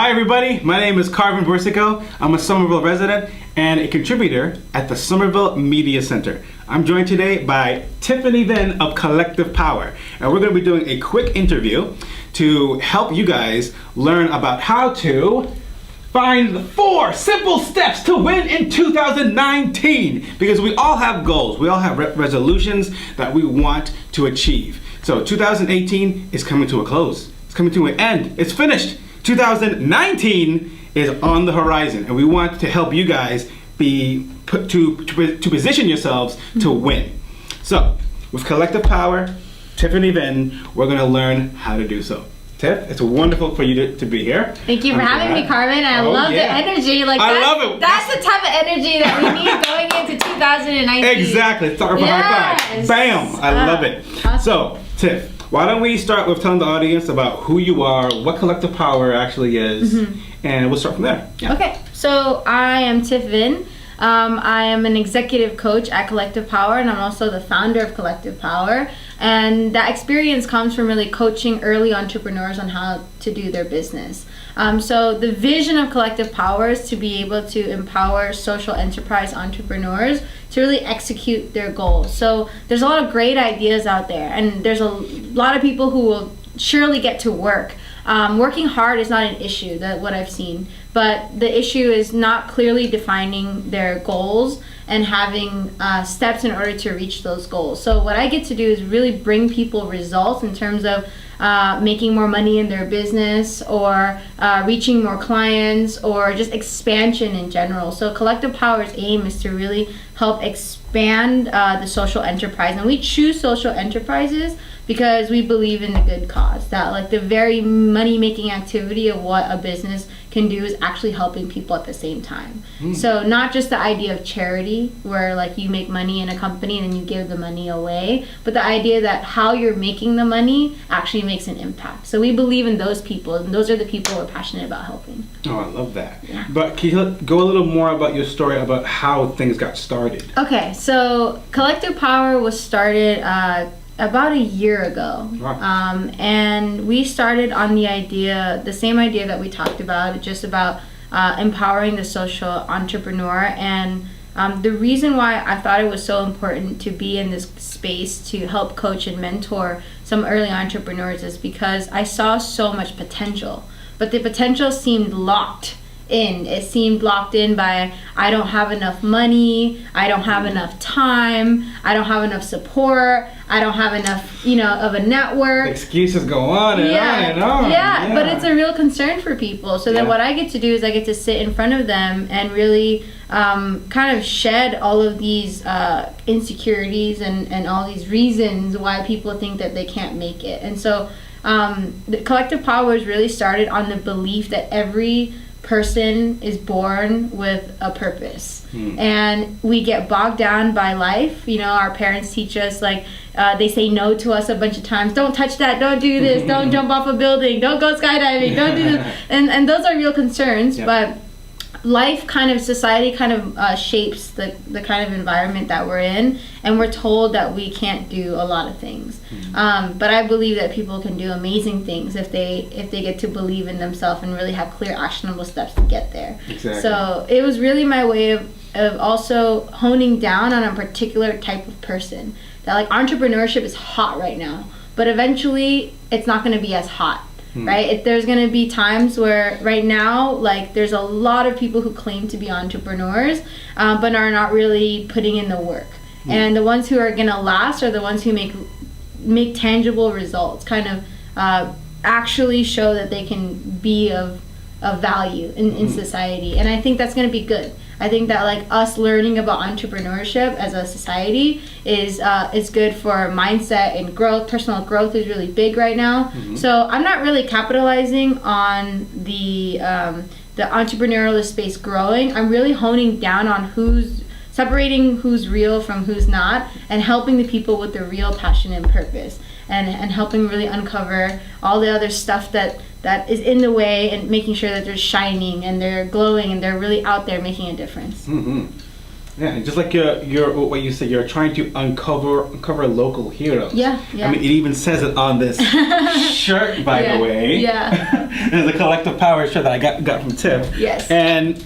Hi everybody, my name is Carven. I'm a Somerville resident and a contributor at the Somerville Media Center. I'm joined today by Tiffany Vin of Collective Power, and we're going to be doing a quick interview to help you guys learn about how to find the 4 simple steps to win in 2019, because we all have goals, we all have resolutions that we want to achieve. So 2018 is coming to a close, it's coming to an end, it's finished. 2019 is on the horizon, and we want to help you guys be put to position yourselves to win. So, with Collective Power, Tiffany Vin, we're going to learn how to do so. Tiff, it's wonderful for you to be here. Thank you for having me, Carmen. I love the energy. I love it. That's the type of energy that we need going into 2019. Exactly. Start from high five. Bam. I love it. Awesome. So, Tiff, why don't we start with telling the audience about who you are, what Collective Power actually is, and we'll start from there. Yeah. Okay, so I am Tiff Vin. I am an executive coach at Collective Power, and I'm also the founder of Collective Power. And that experience comes from really coaching early entrepreneurs on how to do their business. So the vision of Collective Power is to be able to empower social enterprise entrepreneurs to really execute their goals. So there's a lot of great ideas out there, and there's a lot of people who will surely get to work. Working hard is not an issue, what I've seen, but the issue is not clearly defining their goals and having steps in order to reach those goals. So what I get to do is really bring people results in terms of making more money in their business, or reaching more clients, or just expansion in general. So Collective Power's aim is to really help expand the social enterprise. And we choose social enterprises because we believe in the good cause, that like the very money-making activity of what a business can do is actually helping people at the same time. So not just the idea of charity, where like you make money in a company and then you give the money away, but the idea that how you're making the money actually makes an impact. So we believe in those people, and those are the people we're passionate about helping. Oh, I love that. Yeah. But can you go a little more about your story about how things got started? Okay, so Collective Power was started about a year ago. Wow. And we started on the same idea that we talked about, just about empowering the social entrepreneur. And the reason why I thought it was so important to be in this space to help coach and mentor some early entrepreneurs is because I saw so much potential, but the potential seemed locked in. It seemed locked in by, I don't have enough money, I don't have enough time, I don't have enough support, I don't have enough, of a network. Excuses go on and on and on. Yeah, but it's a real concern for people. So then what I get to do is I get to sit in front of them and really kind of shed all of these insecurities and all these reasons why people think that they can't make it. And so the Collective Power is really started on the belief that every person is born with a purpose, and we get bogged down by life. Our parents teach us, like they say no to us a bunch of times. Don't touch that, don't do this, don't jump off a building, don't go skydiving, don't do this. And those are real concerns. But life society shapes the kind of environment that we're in, and we're told that we can't do a lot of things. But I believe that people can do amazing things if they get to believe in themselves and really have clear, actionable steps to get there. Exactly. So it was really my way of also honing down on a particular type of person. That like entrepreneurship is hot right now, but eventually it's not going to be as hot. Right? There's going to be times where right now, like there's a lot of people who claim to be entrepreneurs, but are not really putting in the work. And the ones who are going to last are the ones who make tangible results, actually show that they can be of value in society. And I think that's going to be good. I think that like us learning about entrepreneurship as a society is good for mindset and growth. Personal growth is really big right now. So I'm not really capitalizing on the entrepreneurial space growing. I'm really honing down on separating who's real from who's not, and helping the people with the real passion and purpose, and helping really uncover all the other stuff that is in the way, and making sure that they're shining and they're glowing and they're really out there making a difference. Yeah, just like your what you said, you're trying to uncover local heroes. Yeah, yeah. I mean, it even says it on this shirt, by the way. Yeah. There's a collective power shirt that I got from Tiff. Yes. And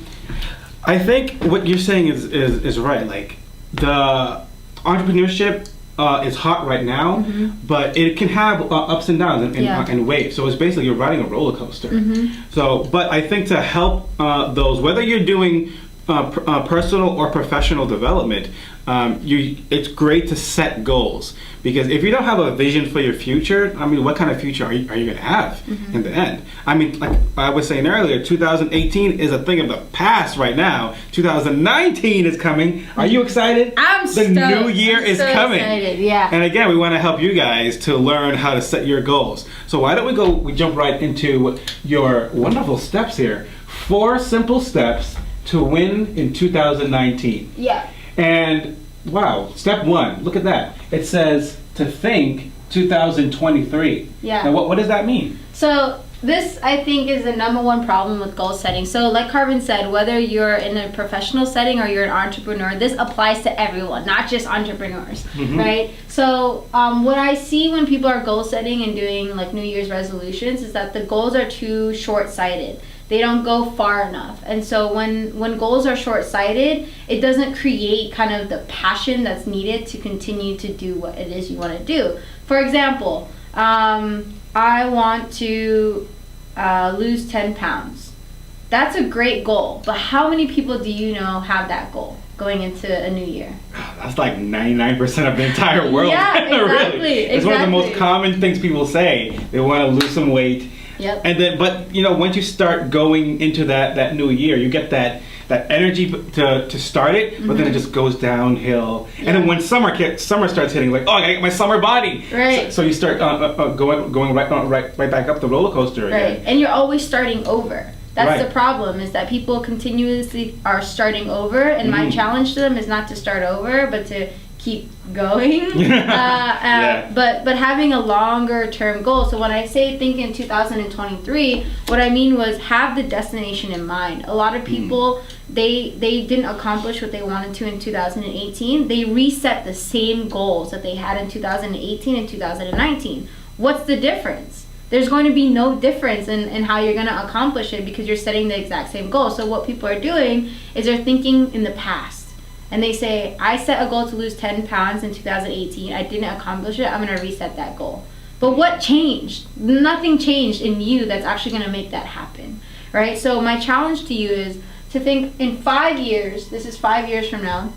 I think what you're saying is right. Like the entrepreneurship is hot right now, but it can have ups and downs and waves. So it's basically you're riding a roller coaster. So, but I think to help those, whether you're doing personal or professional development, it's great to set goals, because if you don't have a vision for your future, I mean, what kind of future are you going to have in the end? I mean, like I was saying earlier, 2018 is a thing of the past right now. 2019 is coming. Are you excited? I'm stoked. The new year is so coming. Excited, yeah. And again, we want to help you guys to learn how to set your goals. So why don't we jump right into your wonderful steps here. 4 simple steps to win in 2019. Yeah. And wow, step 1, look at that. It says to think 2023. Yeah. Now what does that mean? So this, I think, is the number one problem with goal setting. So like Carven said, whether you're in a professional setting or you're an entrepreneur, this applies to everyone, not just entrepreneurs, right? So what I see when people are goal setting and doing like New Year's resolutions is that the goals are too short-sighted. They don't go far enough. And so when goals are short-sighted, it doesn't create kind of the passion that's needed to continue to do what it is you want to do. For example, I want to lose 10 pounds. That's a great goal, but how many people do you know have that goal going into a new year? That's like 99% of the entire world. Yeah, exactly. Really. It's one of the most common things people say. They want to lose some weight. Yep. And then, but you know, once you start going into that new year, you get that energy to start it, but then it just goes downhill. Yeah. And then when summer starts hitting, like, oh, I gotta get my summer body. Right. So you start going right back up the roller coaster again. Right. And you're always starting over. That's right. the problem, is that people continuously are starting over, and my challenge to them is not to start over, but to keep going. But having a longer term goal. So when I say think in 2023, what I mean was have the destination in mind. A lot of people, they didn't accomplish what they wanted to in 2018. They reset the same goals that they had in 2018 and 2019. What's the difference? There's going to be no difference in how you're going to accomplish it, because you're setting the exact same goal. So what people are doing is they're thinking in the past. And they say, I set a goal to lose 10 pounds in 2018. I didn't accomplish it. I'm going to reset that goal. But what changed? Nothing changed in you that's actually going to make that happen, right? So my challenge to you is to think in 5 years, this is 5 years from now,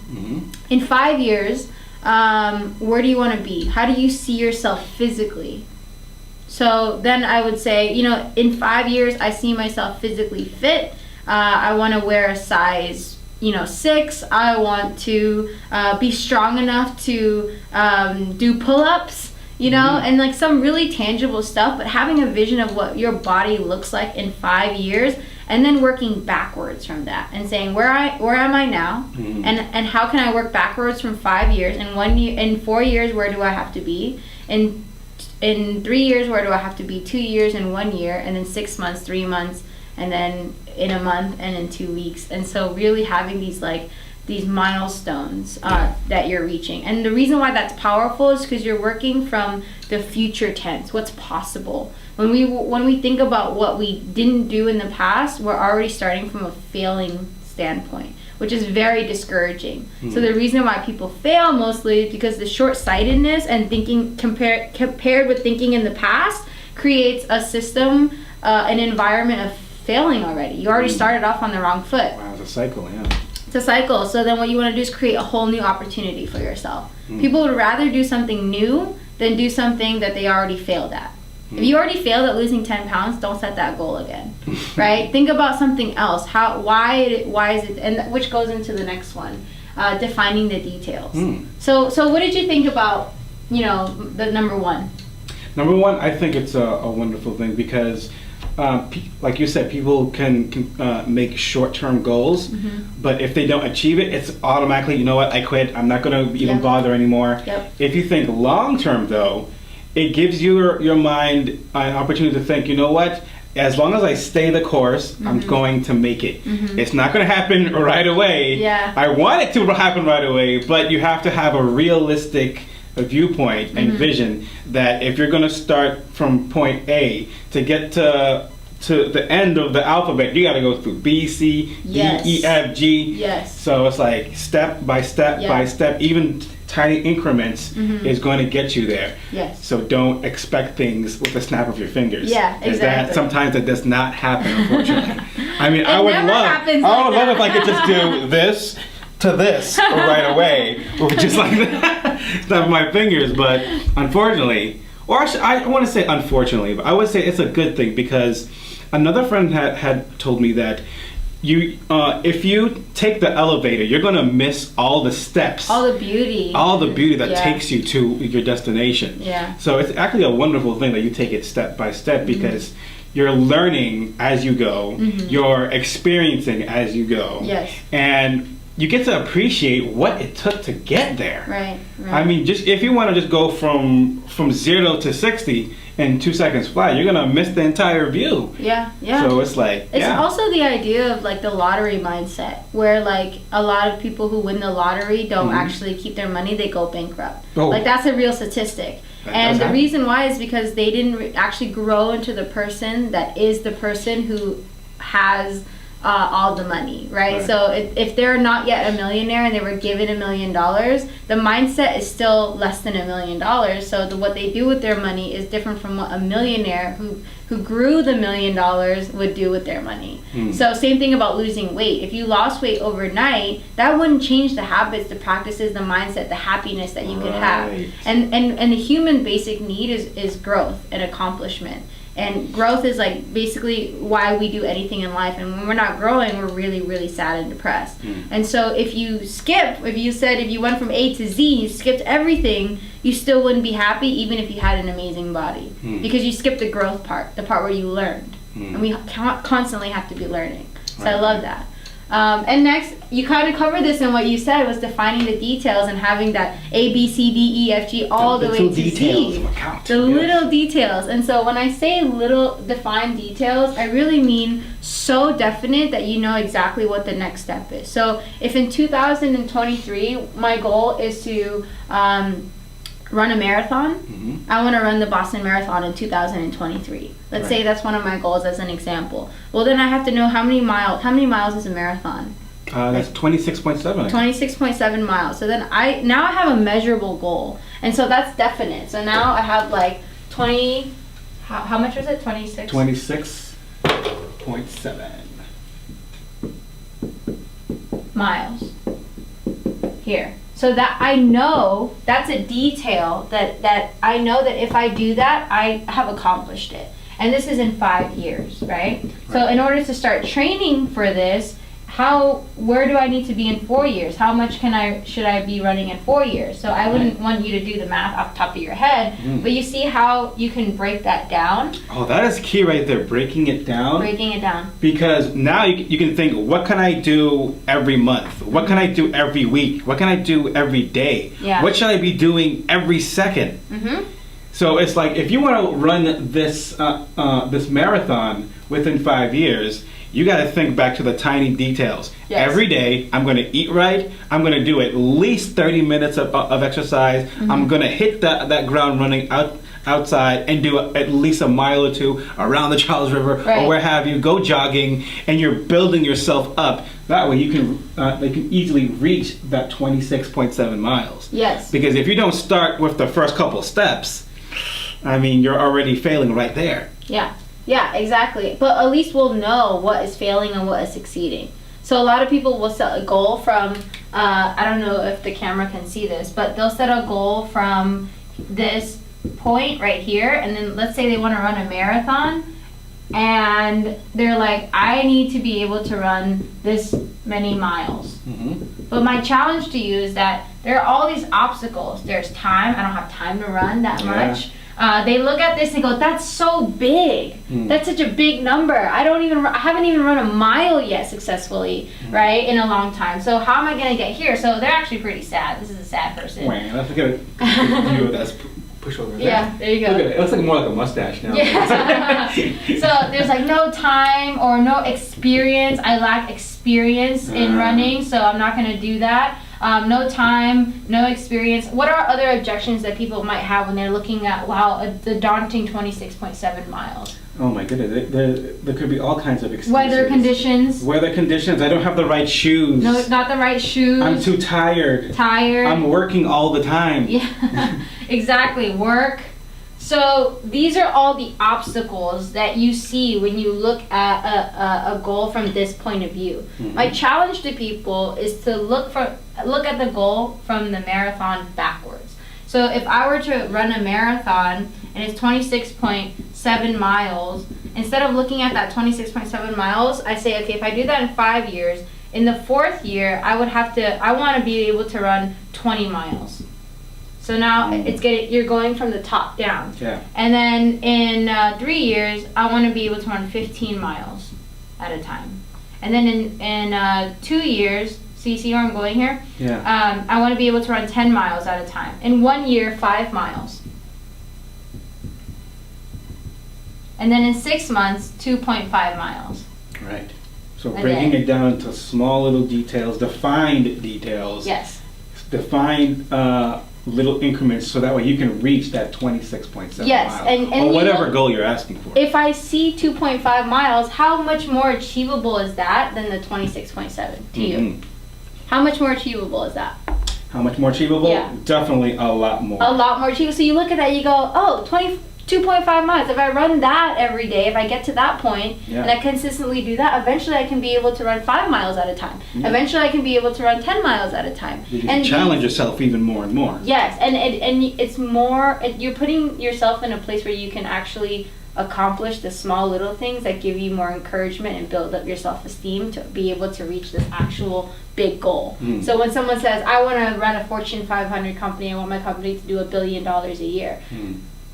in 5 years, where do you want to be? How do you see yourself physically? So then I would say, you know, in 5 years, I see myself physically fit. I want to wear a size 6. I want to be strong enough to do pull-ups, and like some really tangible stuff, but having a vision of what your body looks like in 5 years, and then working backwards from that and saying, where am I now, and how can I work backwards from 5 years, and 1 year, in 4 years, where do I have to be, in 3 years, where do I have to be, 2 years and 1 year, and then 6 months, 3 months, and then in a month, and in 2 weeks. And so really having these milestones that you're reaching. And the reason why that's powerful is because you're working from the future tense, what's possible. When we think about what we didn't do in the past, we're already starting from a failing standpoint, which is very discouraging. So the reason why people fail mostly is because the short-sightedness and thinking compared with thinking in the past creates a system, an environment of failing already. You already started off on the wrong foot. Wow, it's a cycle, yeah. It's a cycle. So then what you want to do is create a whole new opportunity for yourself. People would rather do something new than do something that they already failed at. If you already failed at losing 10 pounds, don't set that goal again, right? Think about something else. Why is it, and which goes into the next one, defining the details. So what did you think about, the number one? Number one, I think it's a wonderful thing, because like you said, people can make short-term goals, but if they don't achieve it, it's automatically, you know what, I quit, I'm not going to even bother anymore. If you think long-term, though, it gives your mind an opportunity to think, you know what, as long as I stay the course, I'm going to make it. It's not going to happen right away. Yeah. I want it to happen right away, but you have to have a realistic viewpoint and vision that if you're going to start from point A to get to the end of the alphabet, you got to go through B, C, Yes. D, E, F, G. Yes. So it's like step by step by step, even tiny increments is going to get you there. Yes. So don't expect things with a snap of your fingers. Yeah, 'Cause exactly. Sometimes it does not happen, unfortunately. I mean, I would never love happens I like would love that. if I could just do this to this right away with just like snap of my fingers, but unfortunately, or I want to say unfortunately, but I would say it's a good thing because another friend had told me that if you take the elevator, you're gonna miss all the steps, All the beauty. that takes you to your destination. Yeah. So it's actually a wonderful thing that you take it step by step because you're learning as you go, you're experiencing as you go, Yes. and you get to appreciate what it took to get there. Right. I mean, just if you want to just go from 0 to 60 in 2 seconds flat, you're gonna miss the entire view. Yeah. Yeah. So it's like, It's also the idea of like the lottery mindset, where like a lot of people who win the lottery don't actually keep their money; they go bankrupt. Oh. Like that's a real statistic. That And does the happen. reason why is because they didn't actually grow into the person that is the person who has all the money, right? So if they're not yet a millionaire and they were given $1 million, the mindset is still less than $1 million. So what they do with their money is different from what a millionaire who grew the $1 million would do with their money. So same thing about losing weight. If you lost weight overnight, that wouldn't change the habits, the practices, the mindset, the happiness that you could have. And the human basic need is growth and accomplishment. And growth is like basically why we do anything in life. And when we're not growing, we're really, really sad and depressed. And so if you went from A to Z, you skipped everything, you still wouldn't be happy even if you had an amazing body. Because you skipped the growth part, the part where you learned. And we constantly have to be learning. So I love that. And next, you kind of covered this in what you said was defining the details and having that A, B, C, D, E, F, G all the way to Z. The little details. And so when I say little defined details, I really mean so definite that you know exactly what the next step is. So if in 2023, my goal is to run a marathon, I want to run the Boston Marathon in 2023. Let's say that's one of my goals as an example. Well, then I have to know how many miles is a marathon? That's 26.7. 26.7 miles. So then I have a measurable goal. And so that's definite. So now I have like 20, how much was it? 26? 26.7 miles. Here. So that I know, that's a detail that I know that if I do that, I have accomplished it. And this is in 5 years, right? So in order to start training for this, where do I need to be in 4 years? How much should I be running in 4 years? So I wouldn't want you to do the math off the top of your head, but you see how you can break that down? Oh, that is key right there, breaking it down. Breaking it down. Because now you can think, what can I do every month? What can I do every week? What can I do every day? Yeah. What should I be doing every second? So it's like, if you want to run this marathon within 5 years, you got to think back to the tiny details. Yes. Every day, I'm going to eat right. I'm going to do at least 30 minutes of exercise. I'm going to hit that ground running outside and do at least a mile or two around the Charles River or where have you. Go jogging, and you're building yourself up. That way, they can easily reach that 26.7 miles. Yes. Because if you don't start with the first couple steps, I mean, you're already failing right there. Yeah, exactly. But at least we'll know what is failing and what is succeeding. So a lot of people will set a goal from, I don't know if the camera can see this, but they'll set a goal from this point right here, and then let's say they want to run a marathon, and they're like, I need to be able to run this many miles. But my challenge to you is that there are all these obstacles. There's time. I don't have time to run that much. They look at this and go, that's so big. That's such a big number. I haven't even run a mile yet successfully, right, in a long time. So how am I going to get here? So they're actually pretty sad. This is a sad person. Wait, let's get a view of this push over. Yeah, there you go. Look at it. It looks like more like a mustache now. Yeah. So there's like no time or no experience. I lack experience in running, so I'm not going to do that. No time, no experience. What are other objections that people might have when they're looking at, the daunting 26.7 miles? Oh my goodness, there could be all kinds of excuses. Weather conditions. Weather conditions. I don't have the right shoes. No, not the right shoes. I'm too tired. I'm working all the time. Yeah, exactly. Work. So these are all the obstacles that you see when you look at a goal from this point of view. Mm-hmm. My challenge to people is to look at the goal from the marathon backwards. So if I were to run a marathon and it's 26.7 miles, instead of looking at that 26.7 miles, I say, okay, if I do that in 5 years, in the 4th year, I want to be able to run 20 miles. So now you're going from the top down. Yeah. And then in 3 years, I want to be able to run 15 miles at a time. And then in 2 years, see where I'm going here? Yeah. I want to be able to run 10 miles at a time. In 1 year, 5 miles. And then in 6 months, 2.5 miles. Right. So breaking it down to small little details, defined details. Yes. Defined little increments so that way you can reach that 26.7 miles. And or whatever goal you're asking for. If I see 2.5 miles, how much more achievable is that than the 26.7 to you? How much more achievable is that? How much more achievable? Yeah. Definitely a lot more. A lot more achievable. So you look at that, you go, 2.5 miles. If I run that every day, if I get to that point, and I consistently do that, eventually I can be able to run 5 miles at a time. Yeah. Eventually I can be able to run 10 miles at a time. You can challenge yourself even more and more. Yes, and it's more, you're putting yourself in a place where you can actually accomplish the small little things that give you more encouragement and build up your self-esteem to be able to reach this actual big goal. So when someone says, I want to run a Fortune 500 company, I want my company to do $1 billion a year.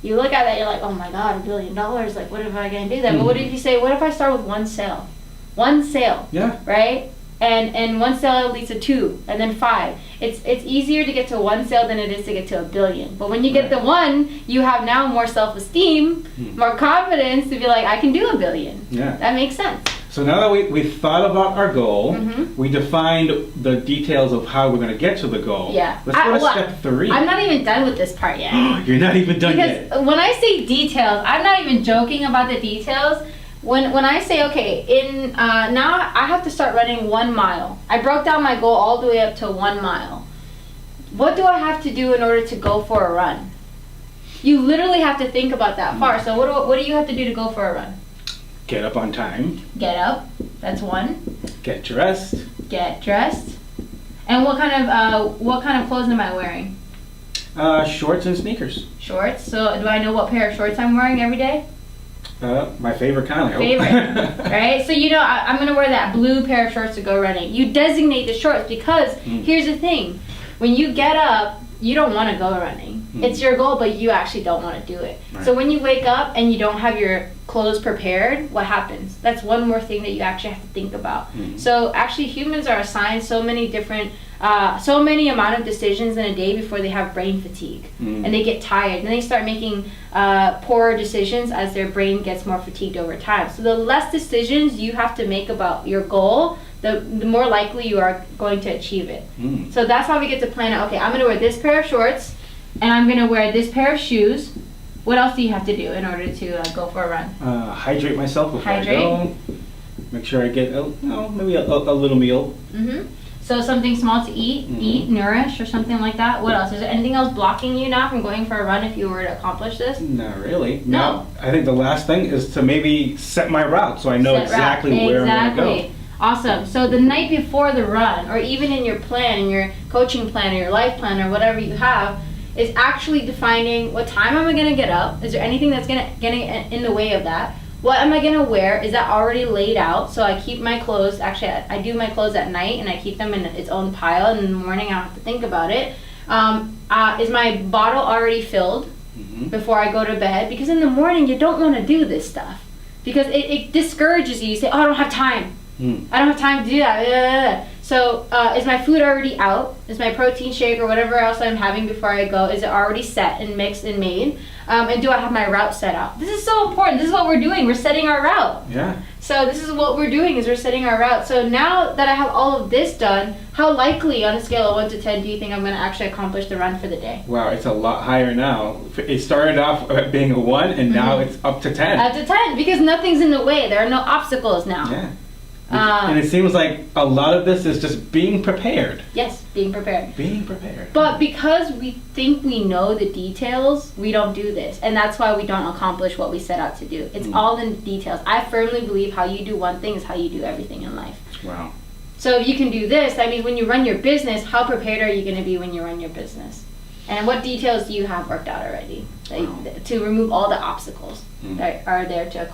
You look at that, you're like, oh my God, $1 billion, like what am I going to do that? But what if you say, what if I start with one sale? One sale. Yeah. Right? And one sale leads to 2, and then 5. It's easier to get to one sale than it is to get to $1 billion. But when you get the one, you have now more self-esteem, more confidence to be like, I can do $1 billion. Yeah. That makes sense. So now that we thought about our goal, we defined the details of how we're going to get to the goal. Yeah. Let's go to step 3. I'm not even done with this part yet. You're not even done yet. Because when I say details, I'm not even joking about the details. When I say, okay, now I have to start running 1 mile. I broke down my goal all the way up to 1 mile. What do I have to do in order to go for a run? You literally have to think about that far. So what do you have to do to go for a run? Get up on time. Get up. That's 1. Get dressed. Get dressed. And what kind of clothes am I wearing? Shorts and sneakers. Shorts. So do I know what pair of shorts I'm wearing every day? My favorite kind, I hope. Favorite, right? So I'm going to wear that blue pair of shorts to go running. You designate the shorts because here's the thing. When you get up, you don't want to go running. It's your goal, but you actually don't want to do it. Right. So when you wake up and you don't have your clothes prepared, what happens? That's one more thing that you actually have to think about. So actually humans are assigned so many amount of decisions in a day before they have brain fatigue. And they get tired. And they start making poorer decisions as their brain gets more fatigued over time. So the less decisions you have to make about your goal, the more likely you are going to achieve it. So that's how we get to plan out, okay, I'm going to wear this pair of shorts, and I'm going to wear this pair of shoes. What else do you have to do in order to go for a run? Hydrate myself before I go. Make sure I get maybe a little meal. So something small to eat, nourish, or something like that. What else? Is there anything else blocking you now from going for a run if you were to accomplish this? Not really. No. I think the last thing is to maybe set my route so I know exactly where I'm going to go. Awesome. So the night before the run, or even in your plan, in your coaching plan, or your life plan, or whatever you have, is actually defining what time am I going to get up? Is there anything that's getting in the way of that? What am I going to wear? Is that already laid out? So I keep my clothes, actually I do my clothes at night and I keep them in its own pile, and in the morning I don't have to think about it. Is my bottle already filled before I go to bed? Because in the morning you don't want to do this stuff because it discourages you. You say, oh, I don't have time. I don't have time to do that. So is my food already out? Is my protein shake or whatever else I'm having before I go, is it already set and mixed and made? And do I have my route set out? This is so important. This is what we're doing. We're setting our route. Yeah. So this is what we're doing, is we're setting our route. So now that I have all of this done, how likely on a scale of 1 to 10 do you think I'm going to actually accomplish the run for the day? Wow, it's a lot higher now. It started off being a 1, and now it's up to 10. Up to 10, because nothing's in the way. There are no obstacles now. Yeah. And it seems like a lot of this is just being prepared. Yes, being prepared. Being prepared. But because we think we know the details, we don't do this. And that's why we don't accomplish what we set out to do. It's all in the details. I firmly believe how you do one thing is how you do everything in life. Wow. So if you can do this, that means when you run your business, how prepared are you going to be when you run your business? And what details do you have worked out already to remove all the obstacles that are there to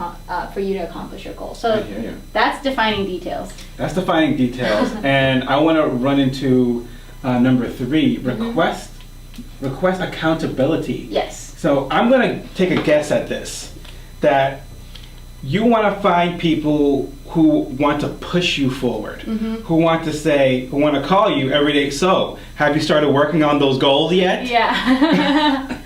for you to accomplish your goal? So that's defining details. That's defining details. And I want to run into number 3, request accountability. Yes. So I'm going to take a guess at this, that you want to find people who want to push you forward, who want to call you every day. So, have you started working on those goals yet? Yeah.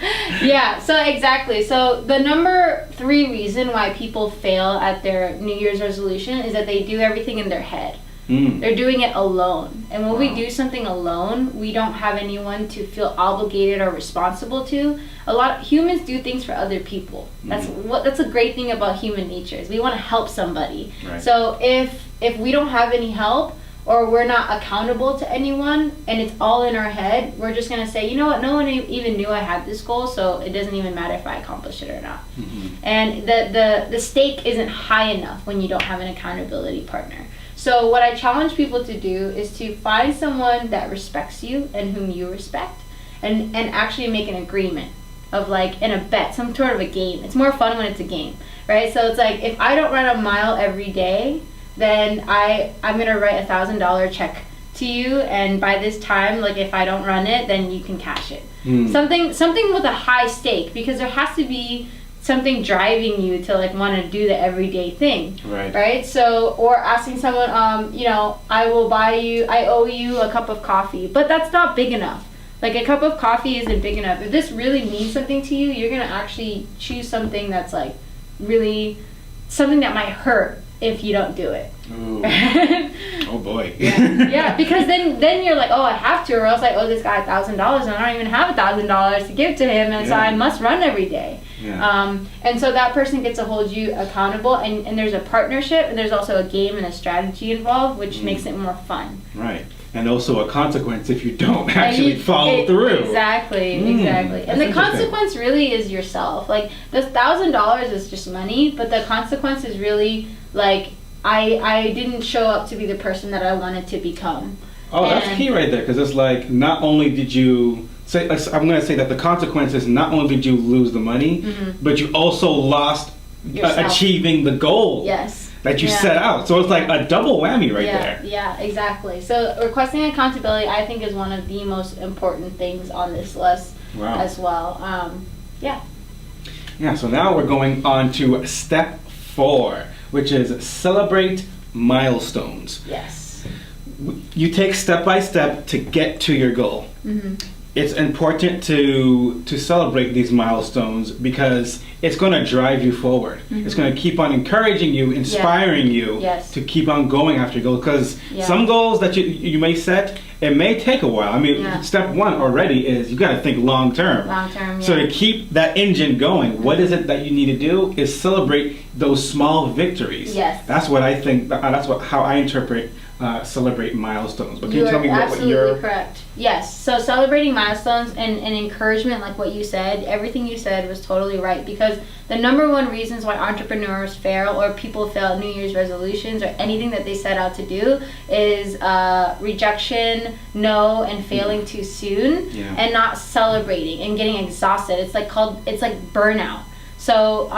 Yeah, so exactly. So the number 3 reason why people fail at their New Year's resolution is that they do everything in their head. They're doing it alone. And when we do something alone, we don't have anyone to feel obligated or responsible to. A lot of humans do things for other people. That's a great thing about human nature, is we want to help somebody. Right. So if we don't have any help, or we're not accountable to anyone and it's all in our head, we're just going to say, you know what, no one even knew I had this goal, so it doesn't even matter if I accomplish it or not. And the stake isn't high enough when you don't have an accountability partner. So what I challenge people to do is to find someone that respects you and whom you respect, and actually make an agreement of, like, in a bet, some sort of a game. It's more fun when it's a game, right? So it's like, if I don't run a mile every day, then I'm gonna write $1,000 check to you, and by this time, like, if I don't run it, then you can cash it. Something with a high stake, because there has to be something driving you to, like, want to do the everyday thing, right? So, or asking someone, I owe you a cup of coffee, but that's not big enough. Like, a cup of coffee isn't big enough. If this really means something to you, you're gonna actually choose something that's, like, really something that might hurt if you don't do it. Oh boy. Yeah, because then you're like, oh, I have to, or else I owe this guy $1,000 and I don't even have $1,000 to give to him, and so I must run every day. And so that person gets to hold you accountable, and there's a partnership, and there's also a game and a strategy involved, which makes it more fun. Right. And also a consequence if you don't actually follow through. Exactly. And the consequence really is yourself. Like, the $1,000 is just money, but the consequence is really, like, I didn't show up to be the person that I wanted to become. Oh, that's key right there, because it's like, not only did you say, I'm going to say that the consequence is not only did you lose the money, but you also lost achieving the goal. That you set out. So it's like a double whammy right there. Yeah, exactly. So requesting accountability, I think, is one of the most important things on this list as well. Yeah, so now we're going on to step 4, which is celebrate milestones. Yes. You take step by step to get to your goal. It's important to celebrate these milestones, because it's going to drive you forward. It's going to keep on encouraging you, inspiring you to keep on going after your goals. Because some goals that you may set, it may take a while. I mean, step 1 already is you got to think long term. So to keep that engine going, what is it that you need to do is celebrate those small victories. That's what I think. How I interpret celebrate milestones. But can you tell me what you're... correct. Yes. So celebrating milestones and encouragement, like what you said, everything you said was totally right, because the number 1 reasons why entrepreneurs fail, or people fail at New Year's resolutions or anything that they set out to do, is rejection, no, and failing too soon, and not celebrating and getting exhausted. It's like burnout. So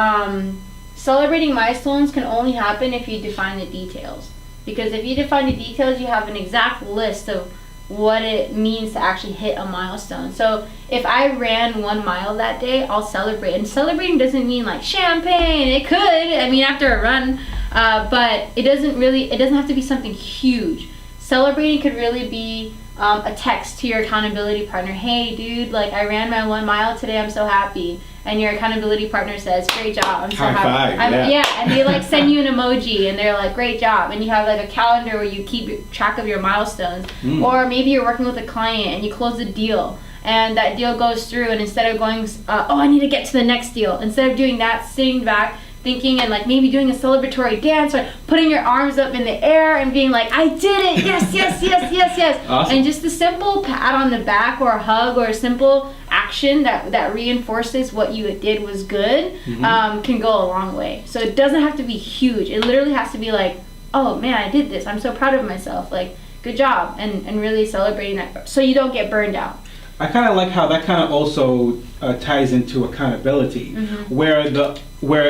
celebrating milestones can only happen if you define the details. Because if you define the details, you have an exact list of what it means to actually hit a milestone. So if I ran 1 mile that day, I'll celebrate. And celebrating doesn't mean like champagne. It could, after a run, but it doesn't have to be something huge. celebrating could really be a text to your accountability partner. Hey, dude, like I ran my 1 mile today. I'm so happy. And your accountability partner says, great job. I'm so High happy. five, Yeah, and they like send you an emoji and they're like, great job. And you have like a calendar where you keep track of your milestones. Or maybe you're working with a client and you close a deal. And that deal goes through, and instead of going, I need to get to the next deal, instead of doing that, sitting back, thinking, and like maybe doing a celebratory dance or putting your arms up in the air and being like, I did it, yes, yes, yes, yes, yes. Awesome. And just a simple pat on the back or a hug or a simple action that reinforces what you did was good can go a long way. So it doesn't have to be huge. It literally has to be like, oh man, I did this. I'm so proud of myself. Like, good job. And really celebrating that so you don't get burned out. I kind of like how that kind of also ties into accountability, where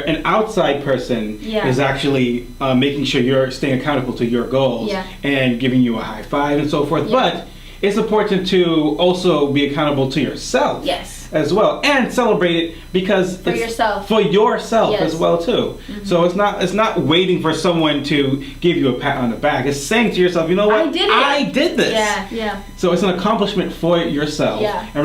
an outside person is actually making sure you're staying accountable to your goals and giving you a high five and so forth. But it's important to also be accountable to yourself as well, and celebrate it because for yourself as well too. So it's not waiting for someone to give you a pat on the back. It's saying to yourself, you know what, I did this. Yeah. So it's an accomplishment for yourself, and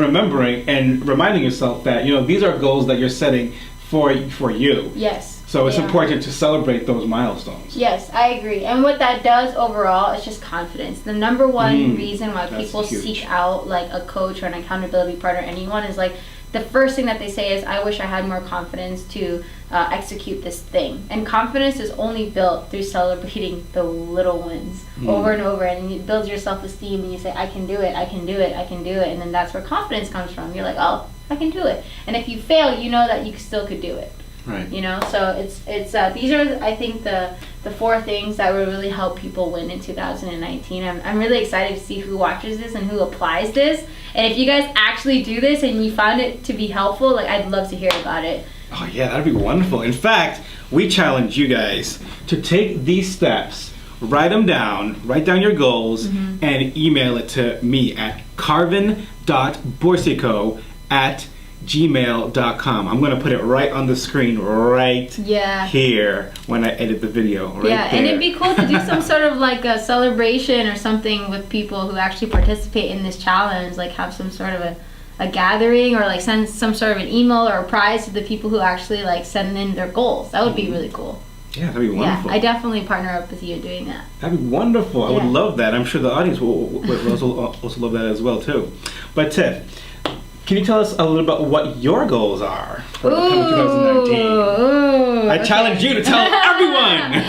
reminding yourself that these are goals that you're setting for you. Yes. So it's important to celebrate those milestones. Yes, I agree. And what that does overall is just confidence. The number one reason why people seek out like a coach or an accountability partner, anyone, is like the first thing that they say is, I wish I had more confidence to execute this thing. And confidence is only built through celebrating the little wins over and over. And it builds your self-esteem and you say, I can do it, I can do it, I can do it. And then that's where confidence comes from. You're like, oh, I can do it. And if you fail, you know that you still could do it. Right. So it's these are, I think, the 4 things that will really help people win in 2019. I'm really excited to see who watches this and who applies this. And if you guys actually do this and you found it to be helpful, like, I'd love to hear about it. Oh yeah, that'd be wonderful. In fact, we challenge you guys to take these steps, write down your goals, and email it to me at carven.borsico@gmail.com. I'm going to put it right on the screen here when I edit the video. And it'd be cool to do some sort of like a celebration or something with people who actually participate in this challenge, like have some sort of a gathering, or like send some sort of an email or a prize to the people who actually like send in their goals. That would be really cool. Yeah, that'd be wonderful. Yeah, I definitely partner up with you doing that. That'd be wonderful. I would love that. I'm sure the audience will also love that as well too. But Tiff, can you tell us a little about what your goals are for the coming 2019? I challenge you to tell everyone.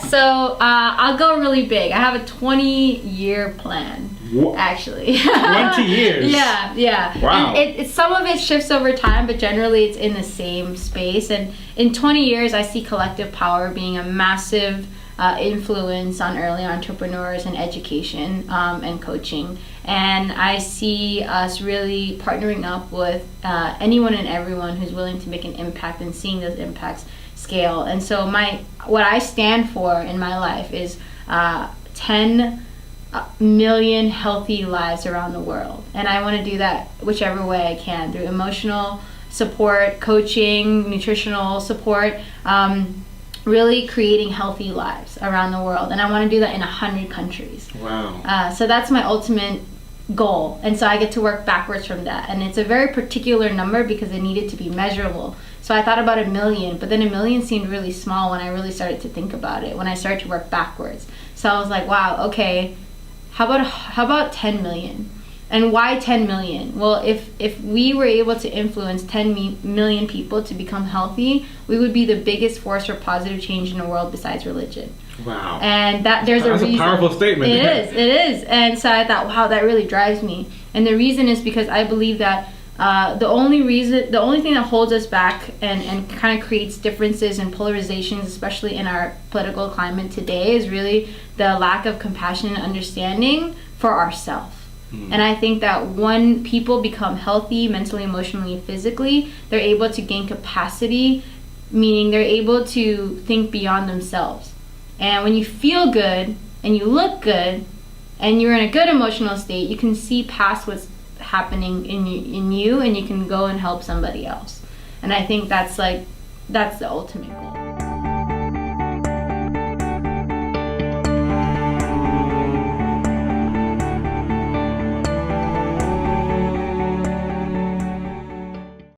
So I'll go really big. I have a 20-year plan. Actually. 20 years? Yeah. Wow. And some of it shifts over time, but generally it's in the same space. And in 20 years, I see collective power being a massive influence on early entrepreneurs and education and coaching. And I see us really partnering up with anyone and everyone who's willing to make an impact and seeing those impacts scale. And so what I stand for in my life is 10 million healthy lives around the world. And I want to do that whichever way I can, through emotional support, coaching, nutritional support, really creating healthy lives around the world. And I want to do that in 100 countries. Wow. So that's my ultimate goal. And so I get to work backwards from that. And it's a very particular number because it needed to be measurable. So I thought about 1 million, but then 1 million seemed really small when I really started to think about it, when I started to work backwards. So I was like, wow, okay, how about 10 million? And why 10 million? Well, if we were able to influence 10 million people to become healthy, we would be the biggest force for positive change in the world besides religion. Wow. And that's a reason. A powerful statement. It is. And so I thought, wow, that really drives me. And the reason is because I believe that the only thing that holds us back and kind of creates differences and polarizations, especially in our political climate today, is really the lack of compassion and understanding for ourselves. And I think that when people become healthy mentally, emotionally, physically, they're able to gain capacity, meaning they're able to think beyond themselves. And when you feel good and you look good and you're in a good emotional state, you can see past what's happening in you, and you can go and help somebody else. And I think that's the ultimate goal.